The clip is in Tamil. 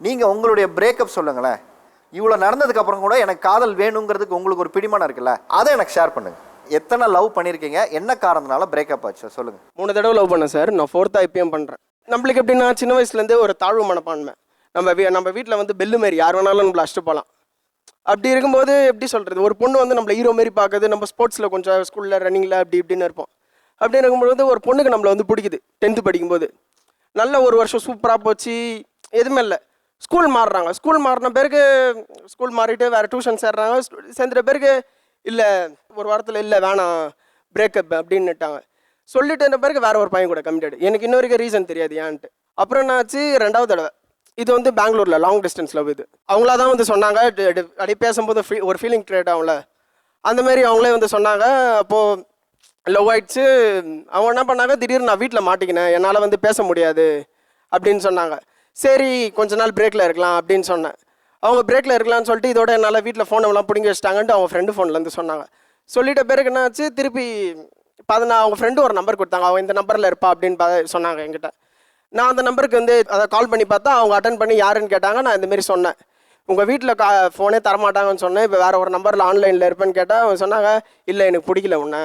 நீங்கள் உங்களுடைய பிரேக்கப் சொல்லுங்களேன். இவ்வளோ நடந்ததுக்கு அப்புறம் கூட எனக்கு காதல் வேணுங்கிறதுக்கு உங்களுக்கு ஒரு பிடிமானம் இருக்குல்ல, அதை எனக்கு ஷேர் பண்ணுங்க. எத்தனை லவ் பண்ணியிருக்கீங்க, என்ன காரணத்தினால பிரேக்கப் ஆச்சு சொல்லுங்கள். 3 தடவை லவ் பண்ணேன் சார். நான் 4th இப்பயும் பண்ணுறேன். நம்மளுக்கு எப்படின்னா சின்ன வயசுலேருந்தே ஒரு தாழ்வு மனப்பான்மை. நம்ம வீட்டில் வந்து பெல்லு மாரி யார் வேணாலும் நம்மளை அடிச்சுட்டு போகலாம். அப்படி இருக்கும்போது எப்படி சொல்கிறது, ஒரு பொண்ணு வந்து நம்மளை ஹீரோ மாரி பார்க்குது. நம்ம ஸ்போர்ட்ஸில் கொஞ்சம் ஸ்கூலில் ரன்னிங்கில் அப்படி இப்படின்னு இருப்போம். அப்படி இருக்கும்போது ஒரு பொண்ணுக்கு நம்மளை வந்து பிடிக்குது. 10th படிக்கும்போது நல்ல ஒரு வருஷம் சூப்பராக போச்சு. எதுவுமே இல்லை. ஸ்கூல் மாறுறாங்க. ஸ்கூல் மாறின பிறகு ஸ்கூல் மாறிட்டு வேறு டியூஷன் சேர்றாங்க. சேர்ந்துட்ட பிறகு இல்லை ஒரு வாரத்தில் இல்லை வேணாம் பிரேக்கப் அப்படின்னுட்டாங்க. சொல்லிட்டு பிறகு வேறு ஒரு பையன் கூட கமிட்டட். எனக்கு இன்ன வரைக்கும் ரீசன் தெரியாது ஏன்ட்டு. அப்புறம் என்னாச்சு, 2வது தடவை இது வந்து பெங்களூரில் லாங் டிஸ்டன்ஸ் லவ். இது அவங்களா தான் வந்து சொன்னாங்க. அப்படி பேசும்போது ஒரு ஃபீலிங் க்ரியேட் ஆகும்ல, அந்தமாரி அவங்களே வந்து சொன்னாங்க. அப்போது லவ் ஆயிடுச்சு. அவங்க என்ன பண்ணாங்க, திடீர்னு நான் வீட்டில் மாட்டிக்கினேன், என்னால் வந்து பேச முடியாது அப்படின்னு சொன்னாங்க. சரி கொஞ்ச நாள் பிரேக்கில் இருக்கலாம் அப்படின்னு சொன்னேன். அவங்க பிரேக்கில் இருக்கலாம்னு சொல்லிட்டு இதோட என்னால் வீட்டில் ஃபோனெல்லாம் பிடிங்கி வச்சிட்டாங்கன்ட்டு அவங்க ஃப்ரெண்டு ஃபோன்லேருந்து சொன்னாங்க. சொல்லிட்ட பிறகு என்னாச்சு, திருப்பி நான் அவங்க ஃப்ரெண்டு ஒரு நம்பர் கொடுத்தாங்க. அவங்க இந்த நம்பரில் இருப்பா அப்படின்னு சொன்னாங்க என்கிட்ட. நான் அந்த நம்பருக்கு வந்து அதை கால் பண்ணி பார்த்தா அவங்க அட்டன் பண்ணி யாருன்னு கேட்டாங்க. நான் இந்தமாரி சொன்னேன், உங்கள் வீட்டில் ஃபோனே தரமாட்டாங்கன்னு சொன்னேன். இப்போ வேறு ஒரு நம்பரில் ஆன்லைனில் இருப்பேன்னு கேட்டால் அவங்க சொன்னாங்க, இல்லை எனக்கு பிடிக்கல உன்னை,